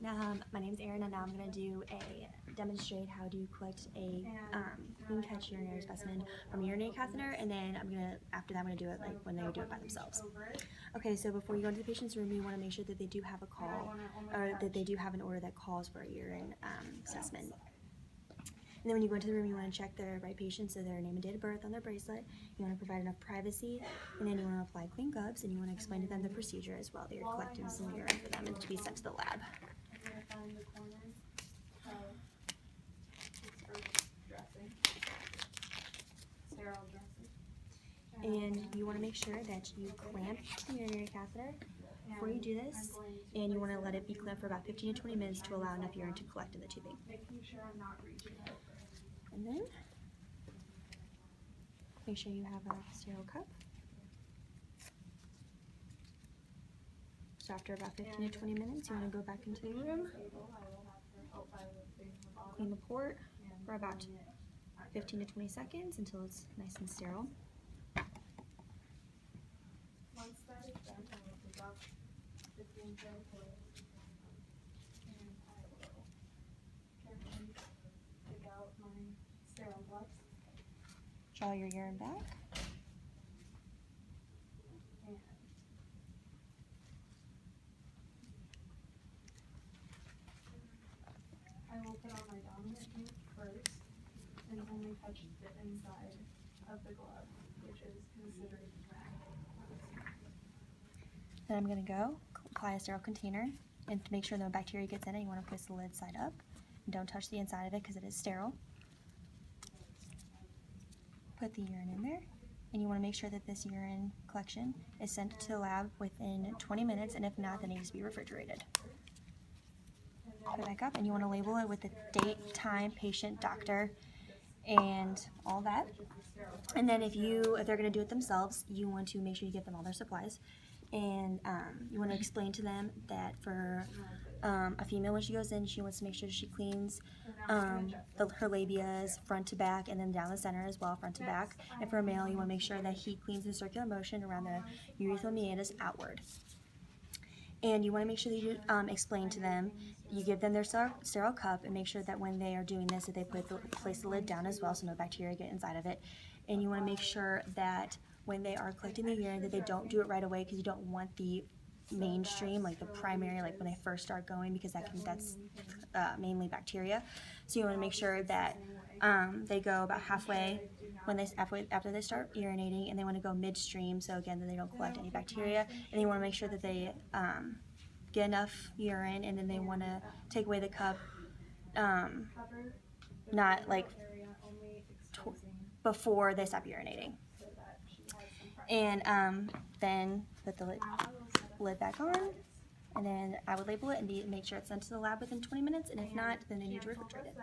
My name's Erin, and now I'm going to demonstrate how to collect a clean catch urinary specimen from a urinary catheter, and then after that I'm going to do it like when they do it by themselves. Okay, so before you go into the patient's room, you want to make sure that they do have a call, or that they do have an order that calls for a urine specimen. And then when you go into the room, you want to check their right patient, so their name and date of birth on their bracelet. You want to provide enough privacy, and then you want to apply clean gloves, and you want to explain to them the procedure as well, that you're collecting some urine for them and to be sent to the lab. And you want to make sure that you clamp the urinary catheter before you do this, and you want to let it be clamped for about 15 to 20 minutes to allow enough urine to collect in the tubing. And then make sure you have a sterile cup. So after about 15 to 20 minutes, you want to go back into the room, clean the port for about 15 to 20 seconds until it's nice and sterile. Once that is done, I will take off the clean sterile clothes, and I will carefully take out my sterile gloves. Draw your urine back. And I will put on my dominant hand first and only touch the inside of the glove, which is considered wet. Then I'm going to go apply a sterile container, and to make sure no bacteria gets in it, you want to place the lid side up. And don't touch the inside of it because it is sterile. Put the urine in there, and you want to make sure that this urine collection is sent to the lab within 20 minutes, and if not, then it needs to be refrigerated. Put it back up, and you want to label it with the date, time, patient, doctor, and all that. And then if they're going to do it themselves, you want to make sure you give them all their supplies. And you want to explain to them that for a female, when she goes in, she wants to make sure she cleans her labias front to back, and then down the center as well, front to back. And for a male, you want to make sure that he cleans in circular motion around the urethral meatus outward. And you want to make sure that you explain to them, you give them their sterile cup, and make sure that when they are doing this, that they place the lid down as well so no bacteria get inside of it. And you want to make sure that when they are collecting the urine, that they don't do it right away, because you don't want the mainstream, like the primary, like when they first start going, because that's mainly bacteria. So you want to make sure that they go about halfway after they start urinating, and they want to go midstream, so again, then they don't collect any bacteria. And you want to make sure that they get enough urine, and then they want to take away the cup, not like before they stop urinating. And then put the lid back on, and then I would label it and make sure it's sent to the lab within 20 minutes, and if not, then they need to refrigerate it.